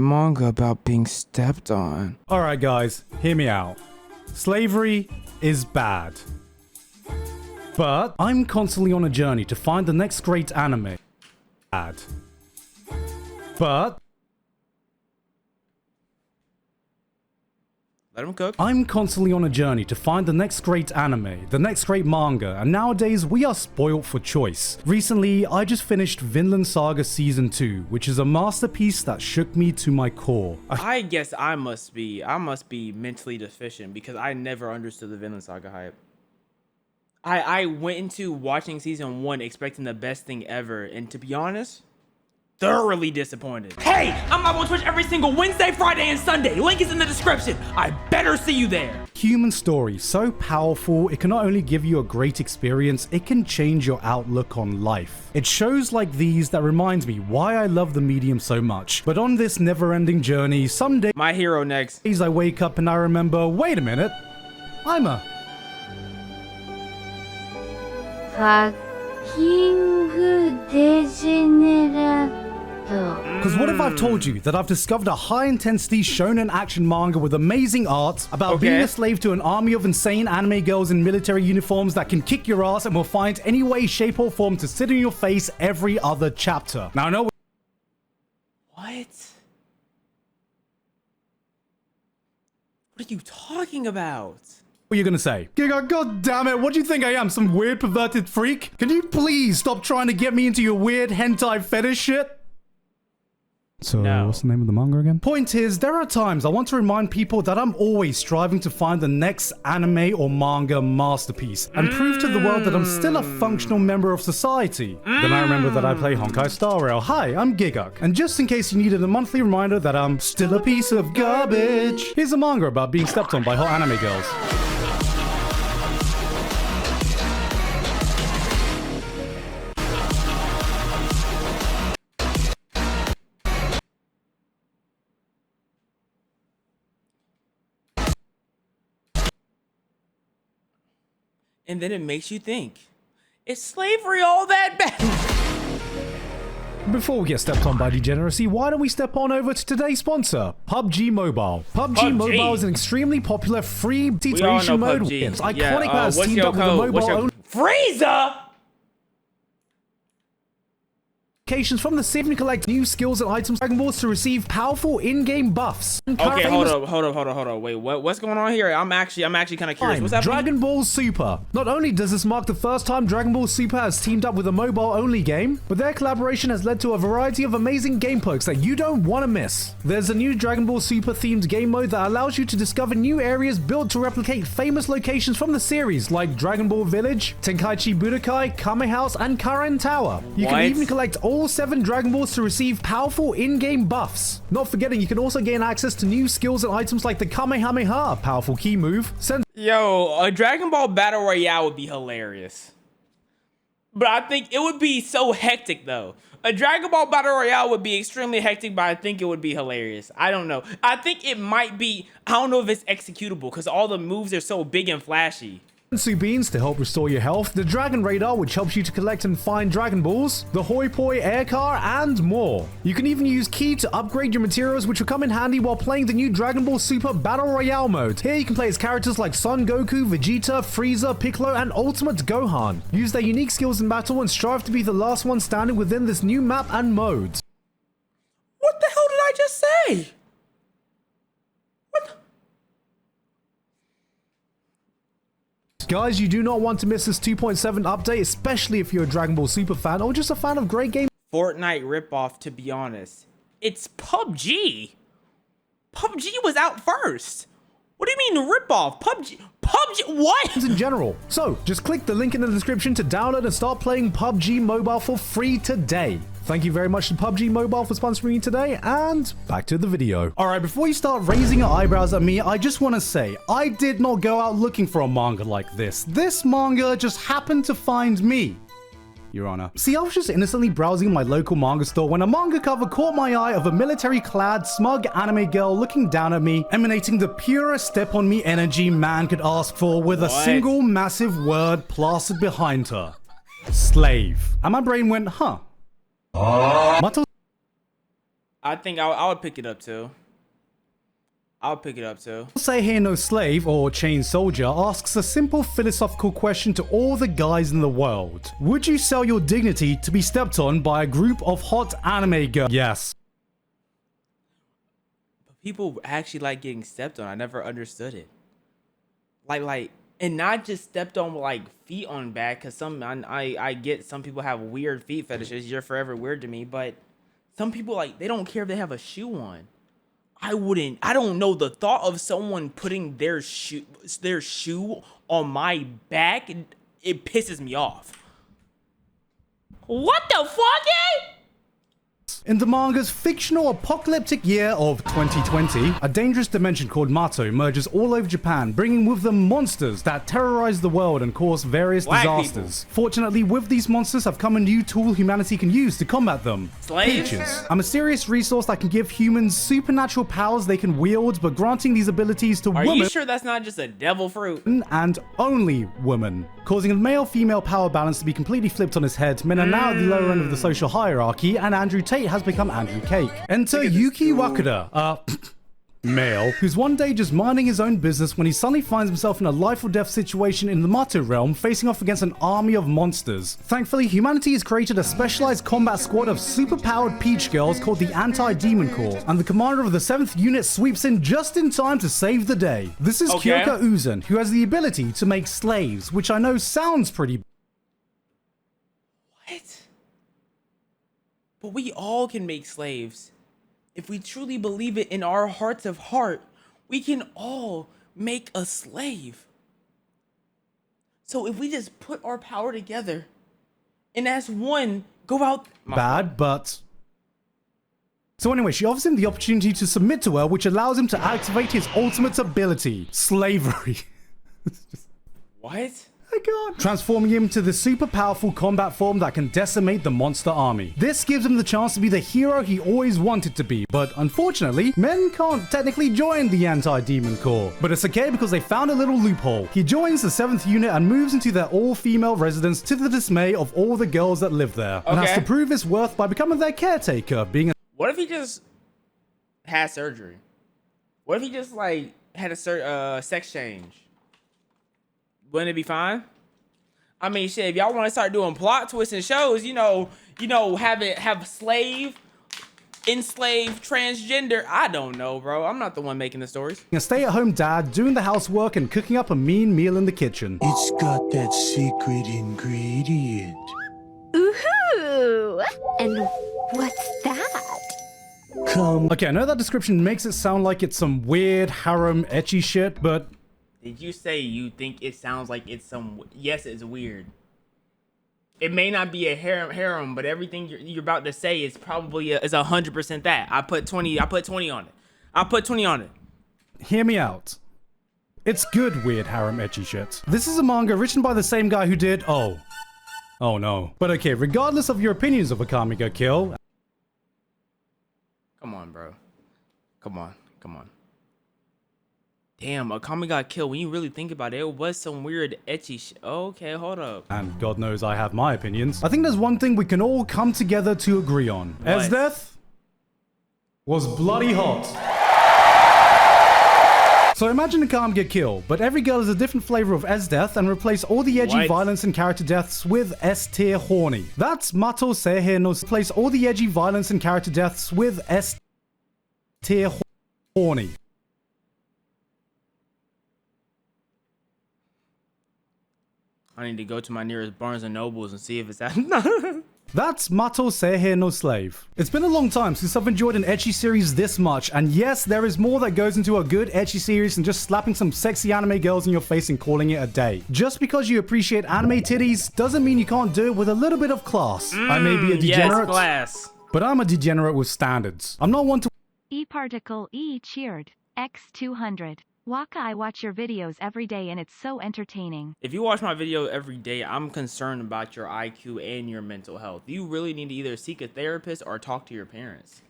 Manga about being stepped on. Alright guys, hear me out. Slavery is bad. But I'm constantly on a journey to find the next great anime. Bad. But Let him cook. I'm constantly on a journey to find the next great anime, the next great manga, and nowadays we are spoilt for choice. Recently, I just finished Vinland Saga Season 2, which is a masterpiece that shook me to my core. I guess I must be mentally deficient because I never understood the Vinland Saga hype. I went into watching Season 1 expecting the best thing ever, and to be honest, thoroughly disappointed. Hey, I'm live on Twitch every single Wednesday, Friday, and Sunday. Link is in the description. I better see you there. Human story, so powerful, it can not only give you a great experience, it can change your outlook on life. It's shows like these that reminds me why I love the medium so much. But on this never-ending journey, some days My hero next. I wake up and I remember, wait a minute, I'm a... Because what if I've told you that I've discovered a high-intensity shonen action manga with amazing art about being a slave to an army of insane anime girls in military uniforms that can kick your ass and will find any way, shape, or form to sit in your face every other chapter. Now I know... What? What are you talking about? What are you gonna say? Giga, god damn it, what do you think I am, some weird perverted freak? Can you please stop trying to get me into your weird hentai fetish shit? So, what's the name of the manga again? Point is, there are times I want to remind people that I'm always striving to find the next anime or manga masterpiece and prove to the world that I'm still a functional member of society. Then I remember that I play Honkai Star Rail. Hi, I'm Giguk. And just in case you needed a monthly reminder that I'm still a piece of garbage, here's a manga about being stepped on by hot anime girls. And then it makes you think, is slavery all that bad? Before we get stepped on by degeneracy, why don't we step on over to today's sponsor, PUBG Mobile. PUBG Mobile is an extremely popular free situation mode. It's iconic that has teamed up with a mobile Frieza! From the save and collect new skills and items Dragon Balls to receive powerful in-game buffs. Okay, hold up. Wait, what's going on here? I'm actually kind of curious. What's happening? Dragon Ball Super. Not only does this mark the first time Dragon Ball Super has teamed up with a mobile-only game, but their collaboration has led to a variety of amazing game perks that you don't want to miss. There's a new Dragon Ball Super themed game mode that allows you to discover new areas built to replicate famous locations from the series, like Dragon Ball Village, Tenkaichi Budokai, Kame House, and Karen Tower. You can even collect all 7 Dragon Balls to receive powerful in-game buffs. Not forgetting, you can also gain access to new skills and items like the Kamehameha, powerful key move. Yo, a Dragon Ball Battle Royale would be hilarious. But I think it would be so hectic, though. A Dragon Ball Battle Royale would be extremely hectic, but I think it would be hilarious. I don't know. I think it might be, I don't know if it's executable, because all the moves are so big and flashy. Sensu Beans to help restore your health, the Dragon Radar which helps you to collect and find Dragon Balls, the Hoi Poi Air Car, and more. You can even use Ki to upgrade your materials which will come in handy while playing the new Dragon Ball Super Battle Royale mode. Here you can play as characters like Son Goku, Vegeta, Frieza, Piccolo, and Ultimate Gohan. Use their unique skills in battle and strive to be the last one standing within this new map and modes. What the hell did I just say? Guys, you do not want to miss this 2.7 update, especially if you're a Dragon Ball Super fan or just a fan of great games. Fortnite ripoff, to be honest. It's PUBG. PUBG was out first. What do you mean ripoff? PUBG, what? In general. So, just click the link in the description to download and start playing PUBG Mobile for free today. Thank you very much to PUBG Mobile for sponsoring me today, and back to the video. Alright, before you start raising your eyebrows at me, I just want to say, I did not go out looking for a manga like this. This manga just happened to find me, Your Honor. See, I was just innocently browsing my local manga store when a manga cover caught my eye of a military-clad, smug anime girl looking down at me, emanating the purest step-on-me energy man could ask for with a single massive word plastered behind her. Slave. And my brain went, huh. I think I would pick it up too. I'll pick it up too. Say Here No Slave, or Chain Soldier, asks a simple philosophical question to all the guys in the world. Would you sell your dignity to be stepped on by a group of hot anime girls? Yes. But people actually like getting stepped on. I never understood it. Like, and not just stepped on with like feet on back, because I get some people have weird feet fetishes. You're forever weird to me, but some people, like, they don't care if they have a shoe on. I don't know, the thought of someone putting their shoe on my back, it pisses me off. What the fuck, eh? In the manga's fictional apocalyptic year of 2020, a dangerous dimension called Mato emerges all over Japan, bringing with them monsters that terrorize the world and cause various disasters. Fortunately, with these monsters have come a new tool humanity can use to combat them. Slaves? Peaches, a mysterious resource that can give humans supernatural powers they can wield, but granting these abilities to women. Are you sure that's not just a devil fruit? And only women, causing the male-female power balance to be completely flipped on its head. Men are now at the lower end of the social hierarchy, and Andrew Tate has become Andrew Cake. Enter Yuki Wakura, male, who's one day just minding his own business when he suddenly finds himself in a life or death situation in the Mato realm, facing off against an army of monsters. Thankfully, humanity has created a specialized combat squad of superpowered peach girls called the Anti-Demon Corps, and the commander of the 7th unit sweeps in just in time to save the day. This is Kyoka Uzan, who has the ability to make slaves, which I know sounds pretty... What? But we all can make slaves. If we truly believe it in our hearts of heart, we can all make a slave. So if we just put our power together and as one, go out... Bad, but... So anyway, she offers him the opportunity to submit to her, which allows him to activate his ultimate ability, slavery. What? I can't. Transforming him to the super powerful combat form that can decimate the monster army. This gives him the chance to be the hero he always wanted to be, but unfortunately, men can't technically join the Anti-Demon Corps. But it's okay because they found a little loophole. He joins the 7th unit and moves into their all-female residence to the dismay of all the girls that live there, and has to prove his worth by becoming their caretaker, being a... What if he just had surgery? What if he just, like, had a sex change? Wouldn't it be fine? I mean, shit, if y'all want to start doing plot twists and shows, have slave, enslaved, transgender. I don't know, bro. I'm not the one making the stories. A stay-at-home dad, doing the housework and cooking up a mean meal in the kitchen. It's got that secret ingredient. Ooh, and what's that? Okay, I know that description makes it sound like it's some weird harem ecchi shit, but... Did you say you think it sounds like it's some... Yes, it's weird. It may not be a harem, but everything you're about to say is probably is 100% that. I put 20 on it. I put 20 on it. Hear me out. It's good weird harem ecchi shit. This is a manga written by the same guy who did... Oh no. But okay, regardless of your opinions of Akame ga Kill... Come on, bro. Come on. Damn, Akame got killed. When you really think about it, it was some weird ecchi shit. Okay, hold up. And God knows I have my opinions. I think there's one thing we can all come together to agree on. What? Death was bloody hot. So imagine Akame ga Kill, but every girl is a different flavor of S-Death, and replace all the edgy violence and character deaths with S-tier horny. That's Mato Seihe no... Replace all the edgy violence and character deaths with S-tier horny. I need to go to my nearest Barnes and Nobles and see if it's that. That's Mato Seihe no Slave. It's been a long time since I've enjoyed an ecchi series this much, and yes, there is more that goes into a good ecchi series than just slapping some sexy anime girls in your face and calling it a day. Just because you appreciate anime titties doesn't mean you can't do it with a little bit of class. I may be a degenerate, yes, class. But I'm a degenerate with standards. I'm not one to... E-particle E cheered. X200. Waka, I watch your videos every day and it's so entertaining. If you watch my video every day, I'm concerned about your IQ and your mental health. You really need to either seek a therapist or talk to your parents.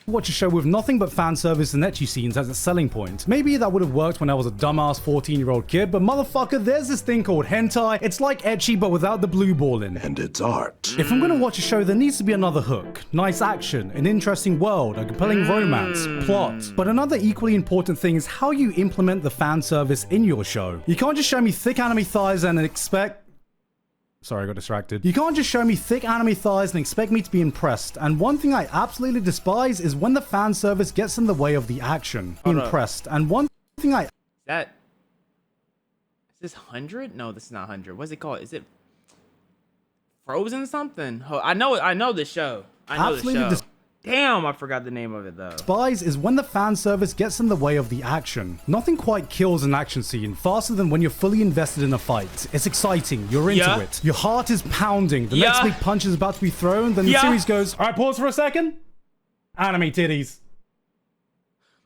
watch a show with nothing but fan service and ecchi scenes as its selling point. Maybe that would have worked when I was a dumbass 14-year-old kid, but motherfucker, there's this thing called hentai. It's like ecchi but without the blue ball in. And it's art. If I'm gonna watch a show, there needs to be another hook, nice action, an interesting world, a compelling romance, plot. But another equally important thing is how you implement the fan service in your show. You can't just show me thick anime thighs and expect... Sorry, I got distracted. You can't just show me thick anime thighs and expect me to be impressed. And one thing I absolutely despise is when the fan service gets in the way of the action. Impressed. And one thing I... Is this 100? No, this is not 100. What's it called? Is it Frozen something? Oh, I know the show. I know the show. Damn, I forgot the name of it though. Despise is when the fan service gets in the way of the action. Nothing quite kills an action scene faster than when you're fully invested in a fight. It's exciting, you're into it. Your heart is pounding, the next big punch is about to be thrown, then the series goes, alright, pause for a second. Anime titties.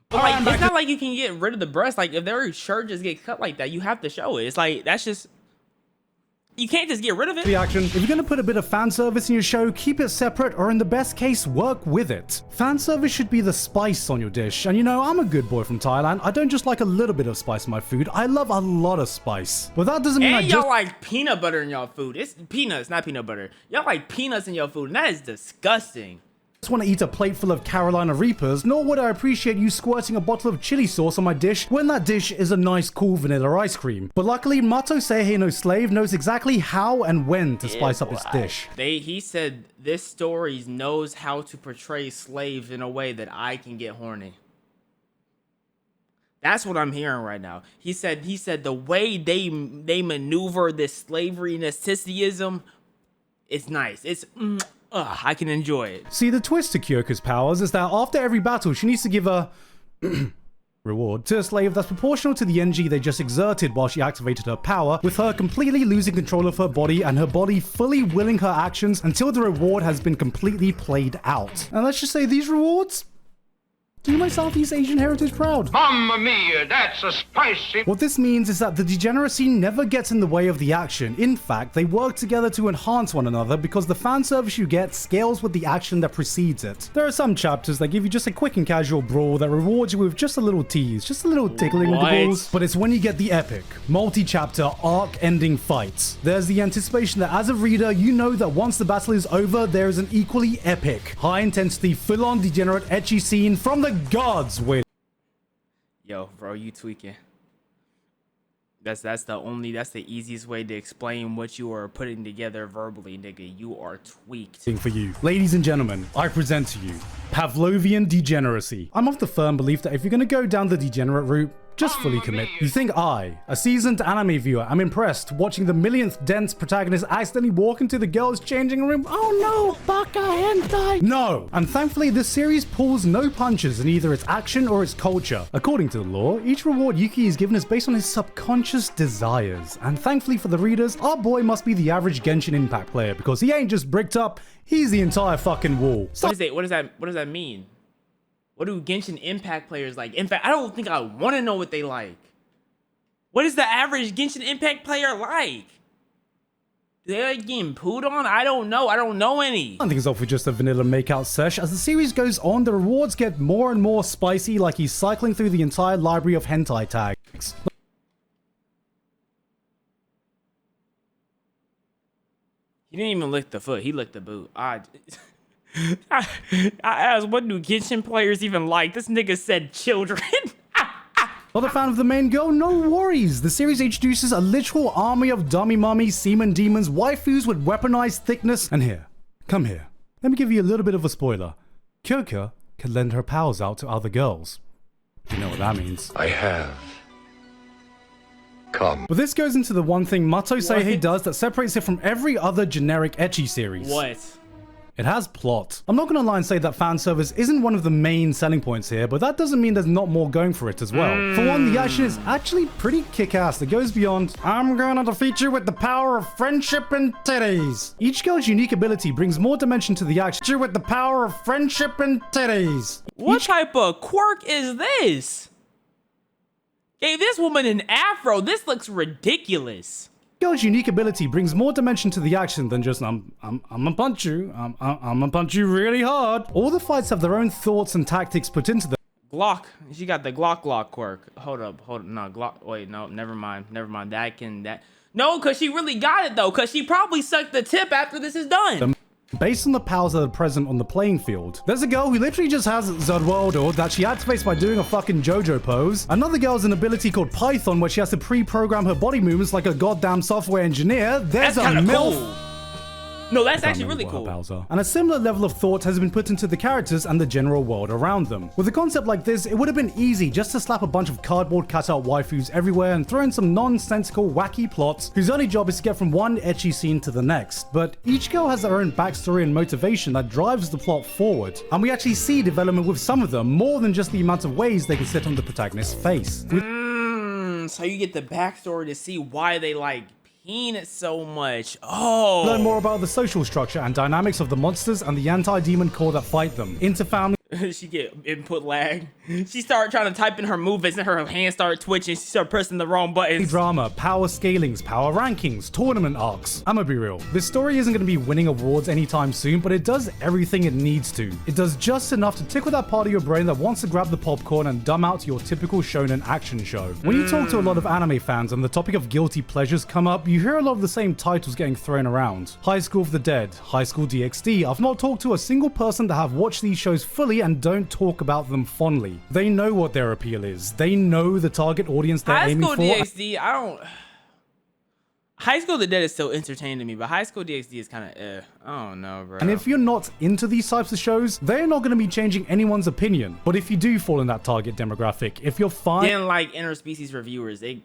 But like, it's not like you can get rid of the breast. Like, if their shirt just get cut like that, you have to show it. It's like, that's just... You can't just get rid of it. The action. If you're going to put a bit of fan service in your show, keep it separate or in the best case, work with it. Fan service should be the spice on your dish. And you know, I'm a good boy from Thailand. I don't just like a little bit of spice in my food. I love a lot of spice. But that doesn't mean and y'all like peanut butter in y'all food. It's peanuts, not peanut butter. Y'all like peanuts in your food, and that is disgusting. Want to eat a plate full of Carolina Reapers, nor would I appreciate you squirting a bottle of chili sauce on my dish when that dish is a nice cool vanilla ice cream. But luckily, Mato Seihei no Slave knows exactly how and when to spice up his dish. He said this story knows how to portray slaves in a way that I can get horny. That's what I'm hearing right now. He said the way they maneuver this slavery necessityism, it's nice. It's I can enjoy it. See, the twist to Kyoko's powers is that after every battle, she needs to give a reward to a slave that's proportional to the NG they just exerted while she activated her power, with her completely losing control of her body and her body fully willing her actions until the reward has been completely played out. And let's just say these rewards do my Southeast Asian heritage proud. Mamma mia, that's a spicy... What this means is that the degeneracy never gets in the way of the action. In fact, they work together to enhance one another because the fan service you get scales with the action that precedes it. There are some chapters that give you just a quick and casual brawl that rewards you with just a little tease, just a little tickling with the balls. But it's when you get the epic, multi-chapter, arc-ending fights. There's the anticipation that as a reader, you know that once the battle is over, there is an equally epic, high-intensity, full-on degenerate ecchi scene from the gods. Wait. Yo, bro, you tweaking. That's the easiest way to explain what you are putting together verbally, nigga. You are tweaked. For you. Ladies and gentlemen, I present to you Pavlovian degeneracy. I'm of the firm belief that if you're gonna go down the degenerate route, just fully commit. You think I, a seasoned anime viewer, am impressed watching the millionth dense protagonist accidentally walk into the girls' changing room? Oh no, baka hentai! No! And thankfully, this series pulls no punches in either its action or its culture. According to the lore, each reward Yuki is given is based on his subconscious desires. And thankfully for the readers, our boy must be the average Genshin Impact player because he ain't just bricked up, he's the entire fucking wall. What does that mean? What do Genshin Impact players like? In fact, I don't think I want to know what they like. What is the average Genshin Impact player like? Do they like getting pooed on? I don't know. I don't know any. I think it's off with just a vanilla makeout sesh. As the series goes on, the rewards get more and more spicy, like he's cycling through the entire library of hentai tags. He didn't even lick the foot. He licked the boot. I asked, what do Genshin players even like? This nigga said children. Not a fan of the main girl? No worries. The series introduces a literal army of dummy mummies, semen demons, waifus with weaponized thickness. And here, come here. Let me give you a little bit of a spoiler. Kyoko can lend her powers out to other girls. You know what that means. I have come. But this goes into the one thing Mato Seihei does that separates it from every other generic ecchi series. What? It has plot. I'm not gonna lie and say that fan service isn't one of the main selling points here, but that doesn't mean there's not more going for it as well. For one, the action is actually pretty kick-ass. It goes beyond, I'm gonna defeat you with the power of friendship and titties. Each girl's unique ability brings more dimension to the action with the power of friendship and titties. What type of quirk is this? Gave this woman an afro. This looks ridiculous. Girl's unique ability brings more dimension to the action than just I'm gonna punch you. I'm gonna punch you really hard. All the fights have their own thoughts and tactics put into them. Glock. She got the Glock quirk. Hold up. No, Glock. Wait, no, never mind. No, because she really got it, though, because she probably sucked the tip after this is done. Based on the powers that are present on the playing field. There's a girl who literally just has Zodwaldo that she activates by doing a fucking JoJo pose. Another girl has an ability called Python where she has to pre-program her body movements like a goddamn software engineer. There's That's a kind of MILF. cool. No, that's actually really cool. And a similar level of thought has been put into the characters and the general world around them. With a concept like this, it would have been easy just to slap a bunch of cardboard cutout waifus everywhere and throw in some nonsensical, wacky plots whose only job is to get from one ecchi scene to the next. But each girl has their own backstory and motivation that drives the plot forward. And we actually see development with some of them more than just the amount of ways they can sit on the protagonist's face. So you get the backstory to see why they like penis so much. Oh. Learn more about the social structure and dynamics of the monsters and the anti-demon core that fight them. Interfamily. She get input lag. She started trying to type in her movements and her hands started twitching. She started pressing the wrong buttons. Drama, power scalings, power rankings, tournament arcs. I'ma be real. This story isn't gonna be winning awards anytime soon, but it does everything it needs to. It does just enough to tickle that part of your brain that wants to grab the popcorn and dumb out your typical shonen action show. When you talk to a lot of anime fans and the topic of guilty pleasures come up, you hear a lot of the same titles getting thrown around. High School of the Dead, High School DxD. I've not talked to a single person that have watched these shows fully and don't talk about them fondly. They know what their appeal is. They know the target audience they're aiming for. High School DxD, High School of the Dead is still entertaining to me, but High School DxD is kind of I don't know, bro. And if you're not into these types of shows, they're not going to be changing anyone's opinion. But if you do fall in that target demographic, if you're fine, didn't like interspecies reviewers, it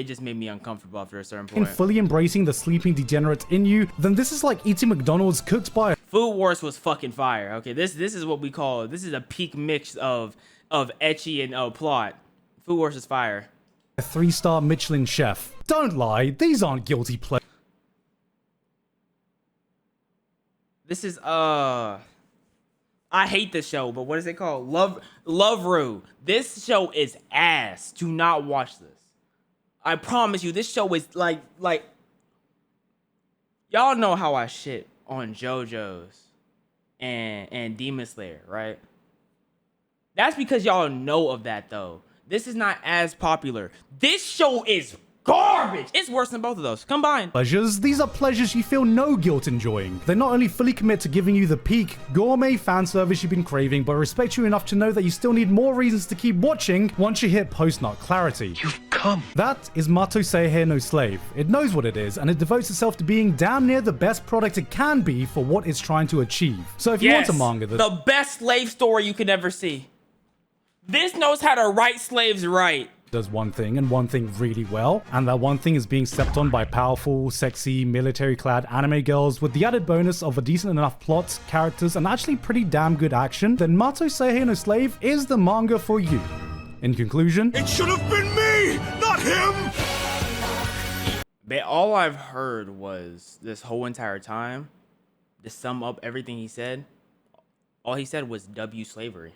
just made me uncomfortable after a certain point. fully embracing the sleeping degenerate in you, then this is like eating McDonald's cooked by Food Wars was fucking fire. Okay, this is what we call, this is a peak mix of ecchi and plot. Food Wars is fire. a 3-star Michelin chef. Don't lie, these aren't guilty pleasures. This is I hate this show, but what is it called? Love Ru. This show is ass. Do not watch this. I promise you, this show is like y'all know how I shit on JoJo's and Demon Slayer, right? That's because y'all know of that though. This is not as popular. This show is garbage. It's worse than both of those combined. Pleasures. These are pleasures you feel no guilt enjoying. They not only fully commit to giving you the peak gourmet fan service you've been craving, but respect you enough to know that you still need more reasons to keep watching once you hit post-nut clarity. You've come. That is Mato Seihe no Slave. It knows what it is, and it devotes itself to being damn near the best product it can be for what it's trying to achieve. So if you want a manga that's the best slave story you could ever see. This knows how to write slaves right. does one thing and one thing really well, and that one thing is being stepped on by powerful, sexy, military-clad anime girls with the added bonus of a decent enough plot, characters, and actually pretty damn good action, then Mato Seihe no Slave is the manga for you. In conclusion, It should have been me, not him! But all I've heard was this whole entire time, to sum up everything he said, all he said was W slavery.